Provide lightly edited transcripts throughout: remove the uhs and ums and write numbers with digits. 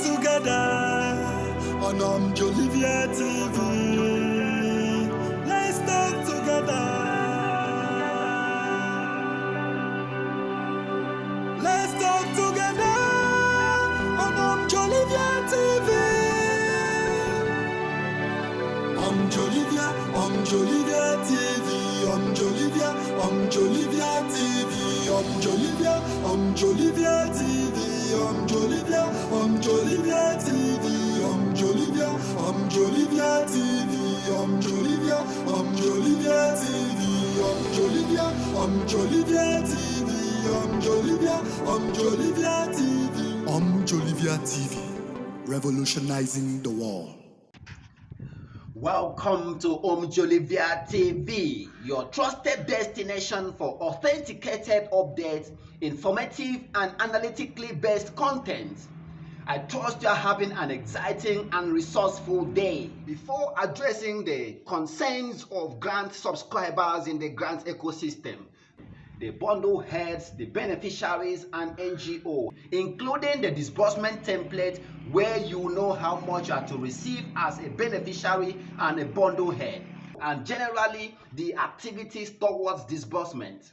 together on Jolivia TV. Let's talk together. Let's talk together on Jolivia TV. Jolivia TV, Jolivia TV, Jolivia TV, Jolivia TV, Jolivia TV, Jolivia TV, Jolivia TV, revolutionizing the world. Welcome to Jolivia TV, your trusted destination for authenticated updates, informative and analytically based content. I trust you are having an exciting and resourceful day. Before addressing the concerns of grant subscribers in the grant ecosystem, the bundle heads, the beneficiaries, and NGO, including the disbursement template where you know how much you are to receive as a beneficiary and a bundle head, and generally the activities towards disbursement.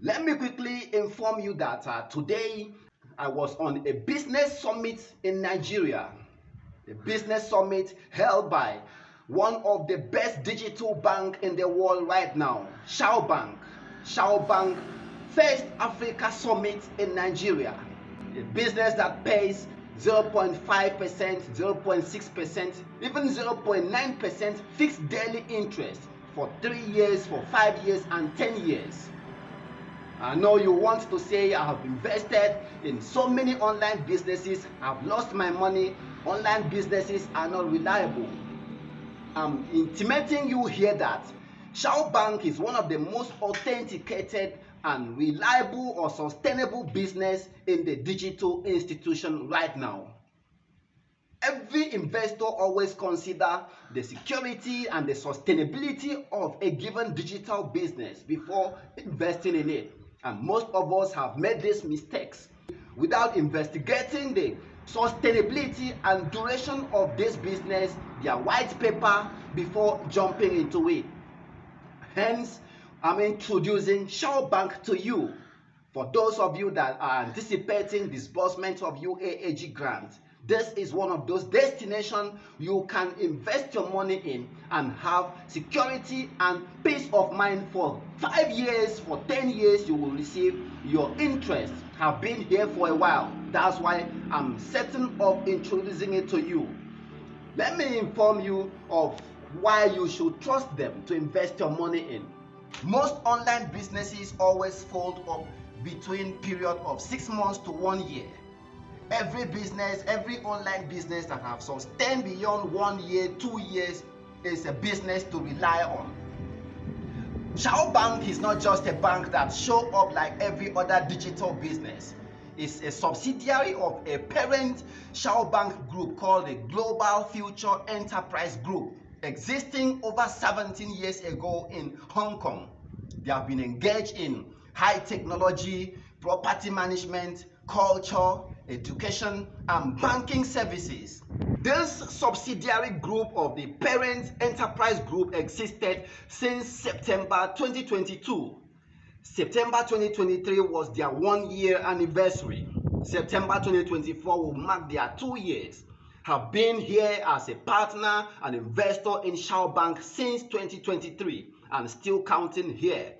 Let me quickly inform you that today I was on a business summit in Nigeria, a business summit held by one of the best digital bank in the world right now, Shaobank. Shaobank First Africa Summit in Nigeria, a business that pays 0.5%, 0.6%, even 0.9% fixed daily interest for 3 years, for 5 years, and 10 years. I know you want to say I have invested in so many online businesses, I've lost my money, online businesses are not reliable. I'm intimating you here that Shaobank is one of the most authenticated and reliable or sustainable business in the digital institution right now. Every investor always consider the security and the sustainability of a given digital business before investing in it. And most of us have made these mistakes without investigating the sustainability and duration of this business, their white paper, before jumping into it. Hence, I'm introducing Shaobank to you. For those of you that are anticipating disbursement of UAAG grants, this is one of those destinations you can invest your money in and have security and peace of mind for 5 years, for 10 years. You will receive your interest. Have been here for a while. That's why I'm certain of introducing it to you. Let me inform you of why you should trust them to invest your money in. Most online businesses always fold up between period of 6 months to 1 year. Every business, every online business that have sustained beyond 1 year, 2 years is a business to rely on. Shaobank is not just a bank that show up like every other digital business. It's a subsidiary of a parent Shaobank group called the Global Future Enterprise Group, existing over 17 years ago in Hong Kong. They have been engaged in high technology, property management, culture, education, and banking services. This subsidiary group of the parent enterprise group existed since September 2022. September 2023 was their 1 year anniversary. September 2024 will mark their 2 years. Have been here as a partner and investor in Shaobank since 2023 and still counting here.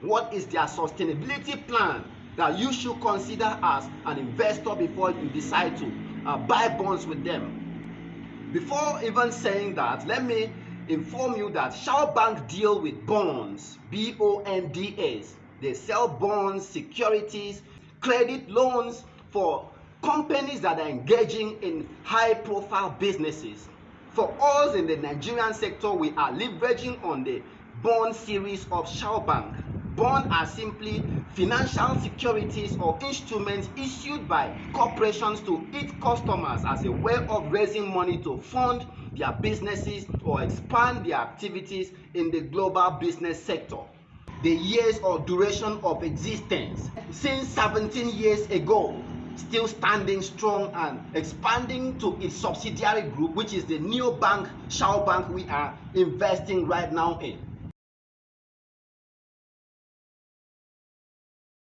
What is their sustainability plan that you should consider as an investor before you decide to buy bonds with them? Before even saying that, let me inform you that Shaobank deal with bonds, BONDs. They sell bonds, securities, credit loans for companies that are engaging in high-profile businesses. For us in the Nigerian sector, we are leveraging on the bond series of Shaobank. Bonds are simply financial securities or instruments issued by corporations to its customers as a way of raising money to fund their businesses or expand their activities in the global business sector. The years or duration of existence: since 17 years ago, still standing strong and expanding to its subsidiary group, which is the new bank, Shaobank, we are investing right now in.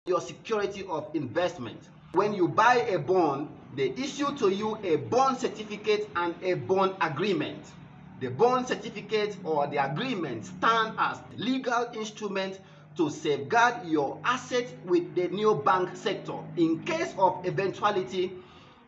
Your security of investment. When you buy a bond, they issue to you a bond certificate and a bond agreement. The bond certificate or the agreement stand as legal instrument to safeguard your assets with the new bank sector. In case of eventuality,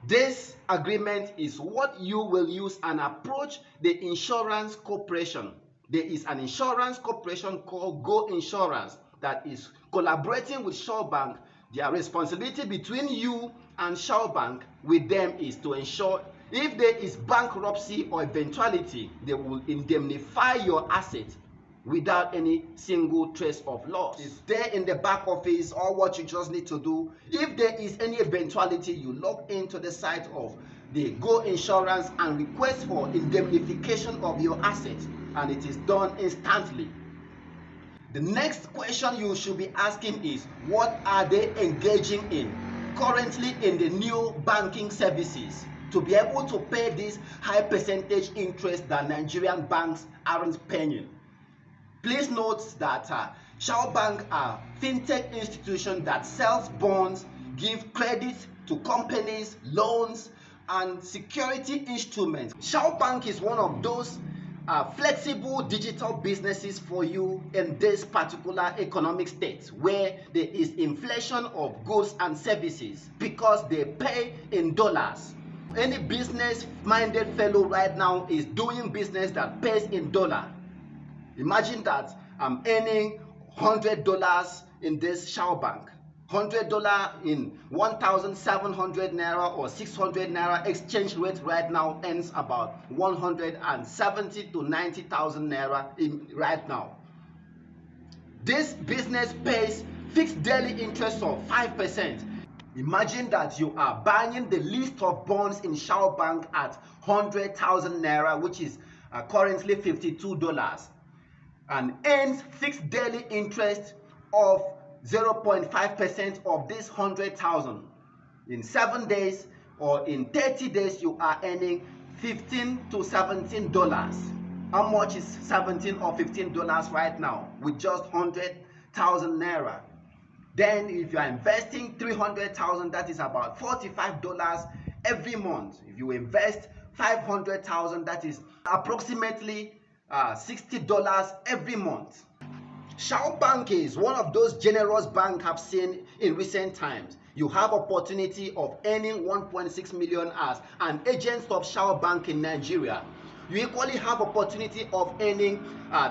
this agreement is what you will use and approach the insurance corporation. There is an insurance corporation called Go Insurance that is collaborating with Shaobank. Their responsibility between you and Shaobank with them is to ensure if there is bankruptcy or eventuality, they will indemnify your assets without any single trace of loss. It's there in the back office. All what you just need to do, if there is any eventuality, you log into the site of the Go Insurance and request for indemnification of your assets, and it is done instantly. The next question you should be asking is, what are they engaging in currently in the new banking services to be able to pay this high percentage interest that Nigerian banks aren't paying? Please note that Shaobank are fintech institution that sells bonds, give credit to companies, loans, and security instruments. Shaobank is one of those flexible digital businesses for you in this particular economic state where there is inflation of goods and services because they pay in dollars. Any business-minded fellow right now is doing business that pays in dollar. Imagine that I'm earning $100 in this Shaobank. $100 in 1,700 naira or 600 naira exchange rate right now earns about 170 to 90,000 naira right now. This business pays fixed daily interest of 5%. Imagine that you are buying the list of bonds in Shaobank at 100,000 naira, which is currently $52, and earns fixed daily interest of 0.5% of this 100,000. In 7 days or in 30 days, you are earning $15 to $17. How much is $17 or $15 right now with just 100,000 naira? Then if you are investing 300,000, that is about $45 every month. If you invest 500,000, that is approximately $60 every month. Shaobank is one of those generous banks I've seen in recent times. You have opportunity of earning 1.6 million as an agent of Shaobank in Nigeria. You equally have opportunity of earning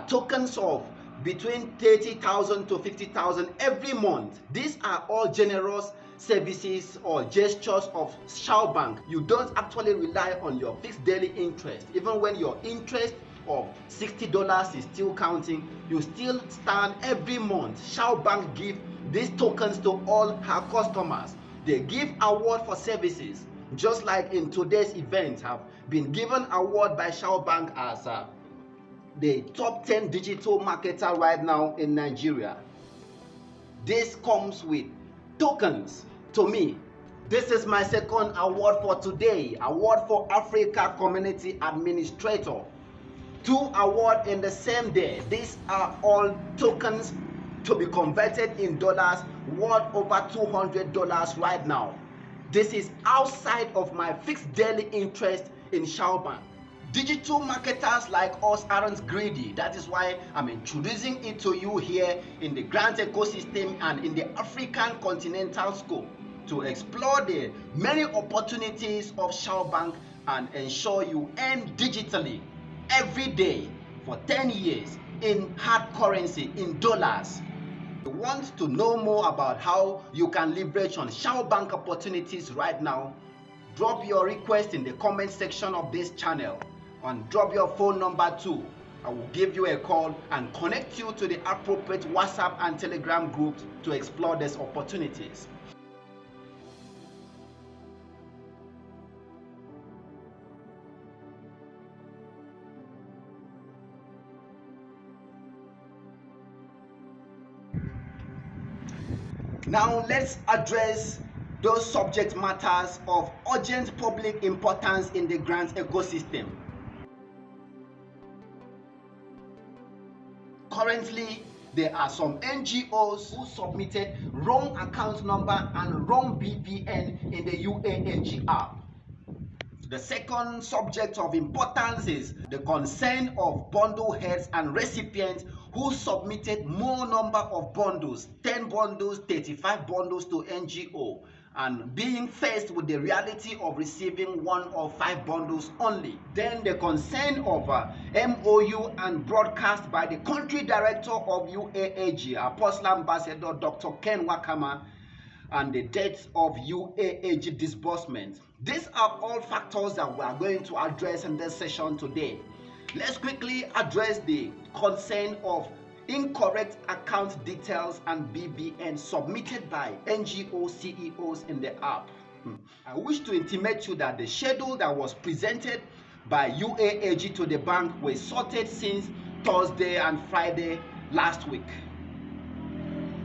tokens of between 30,000 to 50,000 every month. These are all generous services or gestures of Shaobank. You don't actually rely on your fixed daily interest. Even when your interest of $60 is still counting, you still stand every month. Shaobank give these tokens to all her customers. They give award for services, just like in today's event have been given award by Shaobank as the top 10 digital marketer right now in Nigeria. This comes with tokens to me. This is my second award for today, award for Africa Community Administrator. 2 awards in the same day. These are all tokens to be converted in dollars worth over $200 right now. This is outside of my fixed daily interest in Shaobank. Digital marketers like us aren't greedy. That is why I'm introducing it to you here in the grant ecosystem and in the African continental scope to explore the many opportunities of Shaobank and ensure you earn digitally every day for 10 years in hard currency, in dollars. If you want to know more about how you can leverage on Shaobank opportunities right now, drop your request in the comment section of this channel and drop your phone number too. I will give you a call and connect you to the appropriate WhatsApp and Telegram groups to explore these opportunities. Now let's address those subject matters of urgent public importance in the grant ecosystem. Currently, there are some NGOs who submitted wrong account number and wrong BVN in the Uaag app. The second subject of importance is the concern of bundle heads and recipients who submitted more number of bundles, 10 bundles, 35 bundles to NGO, and being faced with the reality of receiving 1 or 5 bundles only. Then the concern of MOU and broadcast by the country director of Uaag, Apostle Ambassador Dr. Ken Wakama, and the death of Uaag disbursement. These are all factors that we are going to address in this session today. Let's quickly address the concern of incorrect account details and BVN submitted by NGO CEOs in the app. I wish to intimate you that the schedule that was presented by Uaag to the bank was sorted since Thursday and Friday last week.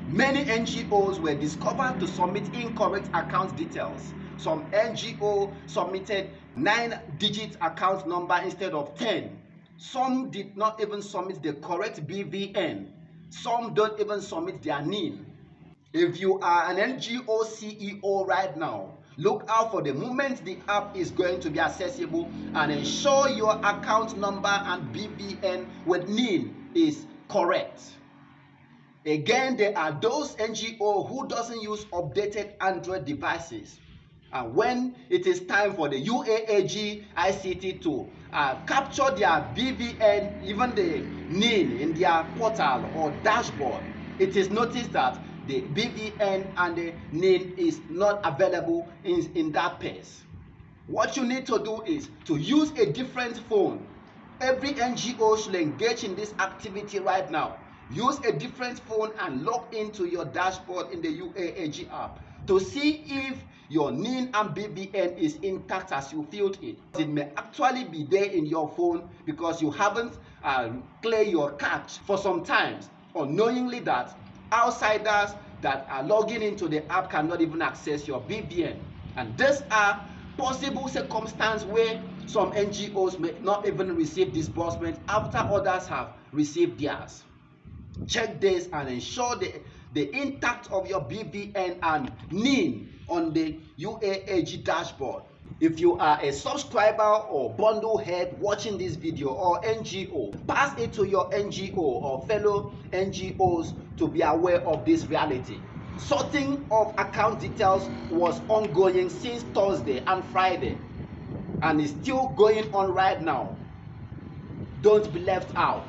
Many NGOs were discovered to submit incorrect account details. Some NGO submitted 9-digit account number instead of 10. Some did not even submit the correct BVN. Some don't even submit their NIN. If you are an NGO CEO right now, look out for the moment the app is going to be accessible and ensure your account number and BVN with NIN is correct. Again, there are those NGO who doesn't use updated Android devices. And when it is time for the Uaag ICT to capture their BVN, even the NIN in their portal or dashboard, it is noticed that the BVN and the NIN is not available in that pace. What you need to do is to use a different phone. Every NGO should engage in this activity right now. Use a different phone and log into your dashboard in the Uaag app to see if your NIN and BVN is intact as you filled it. It may actually be there in your phone because you haven't cleared your cache for some time, unknowingly that outsiders that are logging into the app cannot even access your BVN. And these are possible circumstances where some NGOs may not even receive disbursement after others have received theirs. Check this and ensure the intact of your BVN and NIN on the Uaag dashboard. If you are a subscriber or bundle head watching this video or NGO, pass it to your NGO or fellow NGOs to be aware of this reality. Sorting of account details was ongoing since Thursday and Friday and is still going on right now. Don't be left out.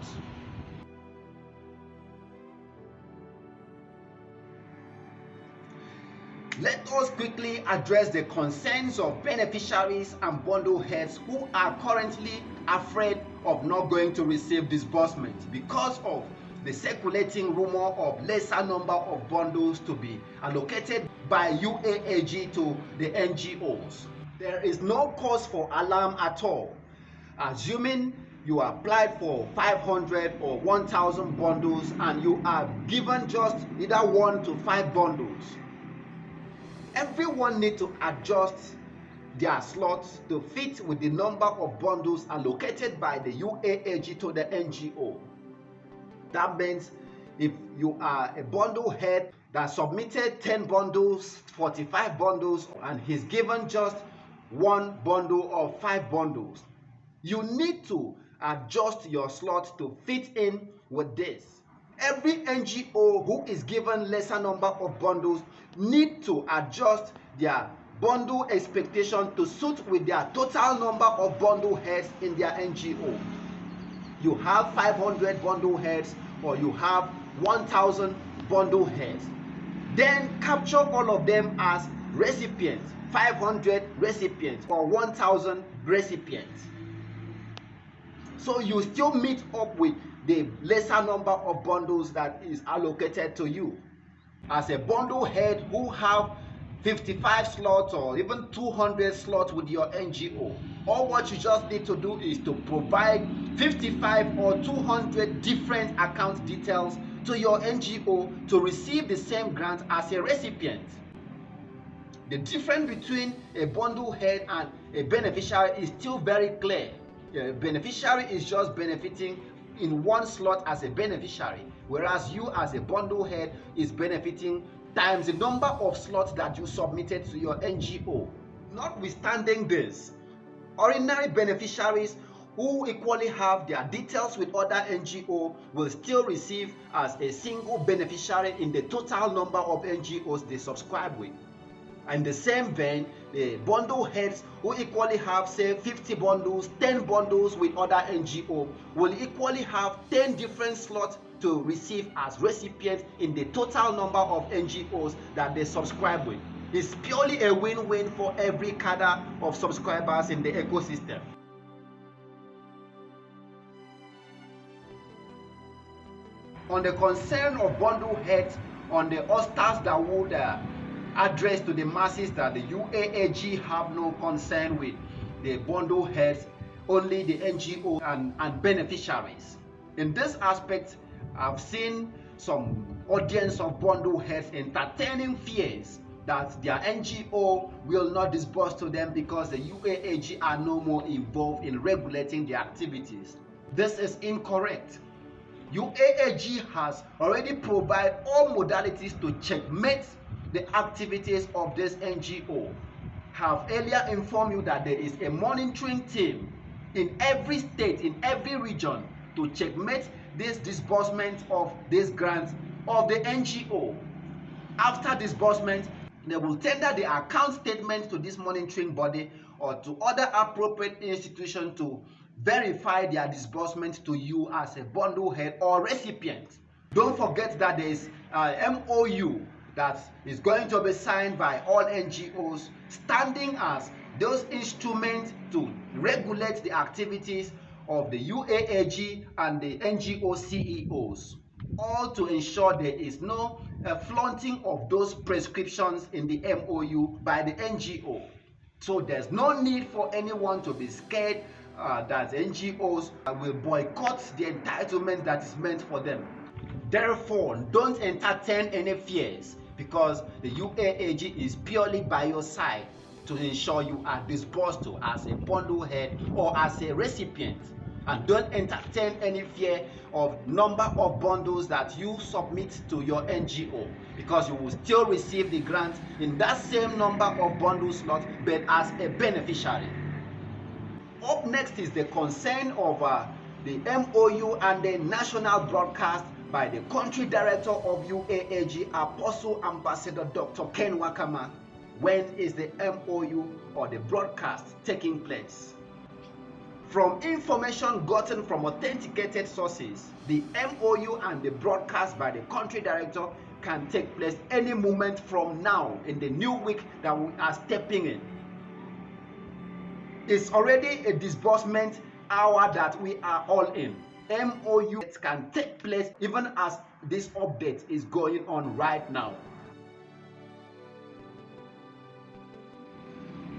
Let us quickly address the concerns of beneficiaries and bundle heads who are currently afraid of not going to receive disbursement because of the circulating rumor of lesser number of bundles to be allocated by Uaag to the NGOs. There is no cause for alarm at all. Assuming you applied for 500 or 1,000 bundles and you are given just either 1 to 5 bundles, everyone needs to adjust their slots to fit with the number of bundles allocated by the Uaag to the NGO. That means if you are a bundle head that submitted 10 bundles, 45 bundles, and he's given just 1 bundle or 5 bundles, you need to adjust your slot to fit in with this. Every NGO who is given lesser number of bundles need to adjust their bundle expectation to suit with their total number of bundle heads in their NGO. You have 500 bundle heads or you have 1,000 bundle heads. Then capture all of them as recipients, 500 recipients or 1,000 recipients. So you still meet up with the lesser number of bundles that is allocated to you. As a bundle head who have 55 slots or even 200 slots with your NGO, all what you just need to do is to provide 55 or 200 different account details to your NGO to receive the same grant as a recipient. The difference between a bundle head and a beneficiary is still very clear. A beneficiary is just benefiting in one slot as a beneficiary, whereas you as a bundle head is benefiting times the number of slots that you submitted to your NGO. Notwithstanding this, ordinary beneficiaries who equally have their details with other NGO will still receive as a single beneficiary in the total number of NGOs they subscribe with. In the same vein, the bundle heads who equally have, say, 50 bundles, 10 bundles with other NGO will equally have 10 different slots to receive as recipients in the total number of NGOs that they subscribe with. It's purely a win-win for every cadre of subscribers in the ecosystem. On the concern of bundle heads, on the osters that would address to the masses that the UAAG have no concern with the bundle heads, only the NGO and beneficiaries. In this aspect, I've seen some audience of bundle heads entertaining fears that their NGO will not disburse to them because the UAAG are no more involved in regulating their activities. This is incorrect. UAAG has already provided all modalities to checkmate the activities of this NGO. Have earlier informed you that there is a monitoring team in every state, in every region, to checkmate this disbursement of this grant of the NGO. After disbursement, they will tender the account statement to this monitoring body or to other appropriate institutions to verify their disbursement to you as a bundle head or recipient. Don't forget that there is MOU that is going to be signed by all NGOs, standing as those instruments to regulate the activities of the UAAG and the NGO CEOs, all to ensure there is no flaunting of those prescriptions in the MOU by the NGO. So there's no need for anyone to be scared that NGOs will boycott the entitlement that is meant for them. Therefore, don't entertain any fears, because the UAAG is purely by your side to ensure you are disbursed to as a bundle head or as a recipient. And don't entertain any fear of number of bundles that you submit to your NGO, because you will still receive the grant in that same number of bundle slots, but as a beneficiary. Up next is the concern of the MOU and the national broadcast by the country director of UAAG, Apostle Ambassador Dr. Ken Wakama. When is the MOU or the broadcast taking place? From information gotten from authenticated sources, the MOU and the broadcast by the country director can take place any moment from now in the new week that we are stepping in. It's already a disbursement hour that we are all in. MOU can take place even as this update is going on right now.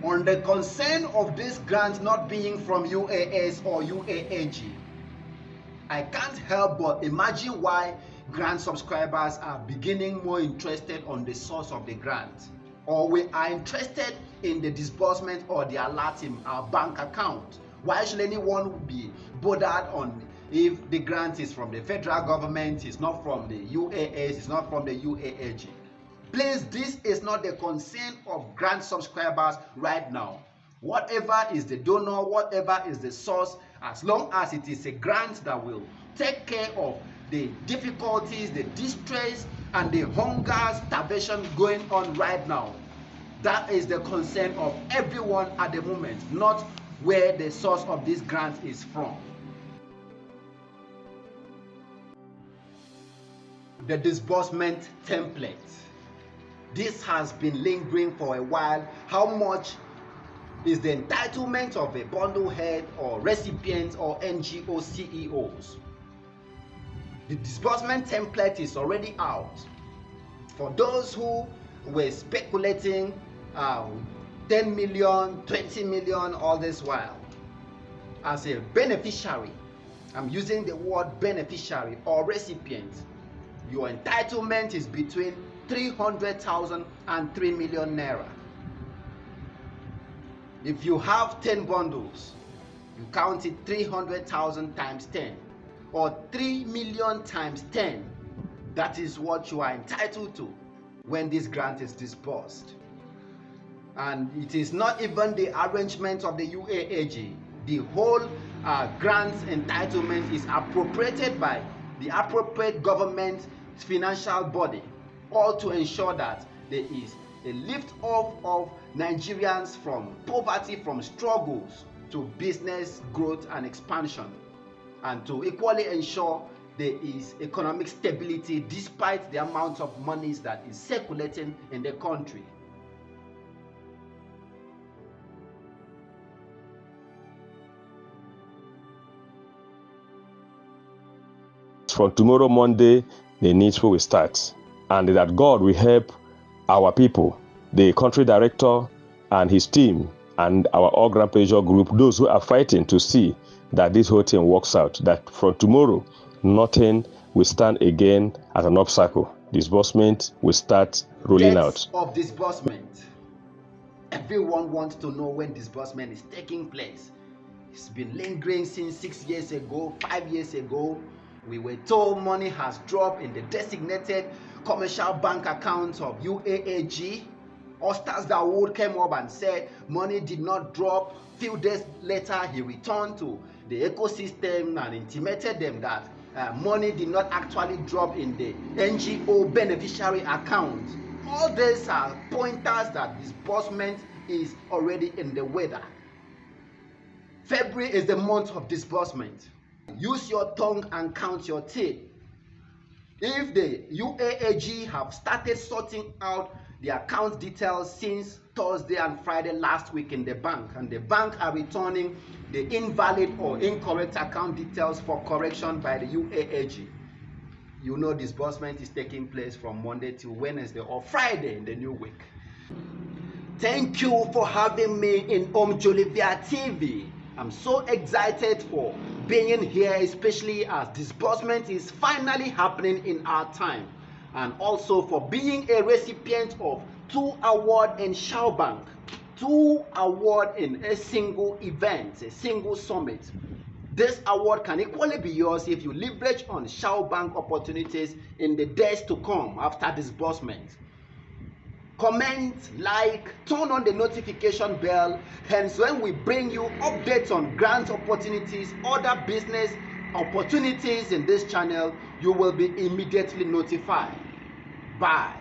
On the concern of this grant not being from UAS or UAAG, I can't help but imagine why grant subscribers are beginning more interested on the source of the grant, or we are interested in the disbursement or the alert in our bank account. Why should anyone be bothered on if the grant is from the federal government, it's not from the UAS, it's not from the UAAG? Please, this is not the concern of grant subscribers right now. Whatever is the donor, whatever is the source, as long as it is a grant that will take care of the difficulties, the distress, and the hunger, starvation going on right now, that is the concern of everyone at the moment, not where the source of this grant is from. The disbursement template. This has been lingering for a while. How much is the entitlement of a bundle head or recipient or NGO CEOs? The disbursement template is already out. For those who were speculating 10 million, 20 million all this while, as a beneficiary, I'm using the word beneficiary or recipient, your entitlement is between 300,000 and 3 million naira. If you have 10 bundles, you count it 300,000 times 10 or 3 million times 10. That is what you are entitled to when this grant is disbursed. And it is not even the arrangement of the UAAG. The whole grant entitlement is appropriated by the appropriate government financial body, all to ensure that there is a lift off of Nigerians from poverty, from struggles, to business growth and expansion, and to equally ensure there is economic stability despite the amount of monies that is circulating in the country. From tomorrow, Monday, the needs will start, and that God will help our people, the country director and his team, and our all grand pressure group, those who are fighting to see that this whole thing works out, that from tomorrow, nothing will stand again as an obstacle. Disbursement will start rolling out. Of disbursement. Everyone wants to know when disbursement is taking place. It's been lingering since 6 years ago, 5 years ago. We were told money has dropped in the designated commercial bank account of UAAG. Ostas Dawood came up and said money did not drop. Few days later, he returned to the ecosystem and intimated them that money did not actually drop in the NGO beneficiary account. All these are pointers that disbursement is already in the weather. February is the month of disbursement. Use your tongue and count your teeth. If the UAAG have started sorting out the account details since Thursday and Friday last week in the bank, and the bank are returning the invalid or incorrect account details for correction by the UAAG, you know disbursement is taking place from Monday till Wednesday or Friday in the new week. Thank you for having me in Jolivia TV. I'm so excited for being here, especially as disbursement is finally happening in our time, and also for being a recipient of 2 awards in Shaobank, 2 awards in a single event, a single summit. This award can equally be yours if you leverage on Shaobank opportunities in the days to come after disbursement. Comment, like, turn on the notification bell, hence when we bring you updates on grant opportunities, other business opportunities in this channel, you will be immediately notified. Bye.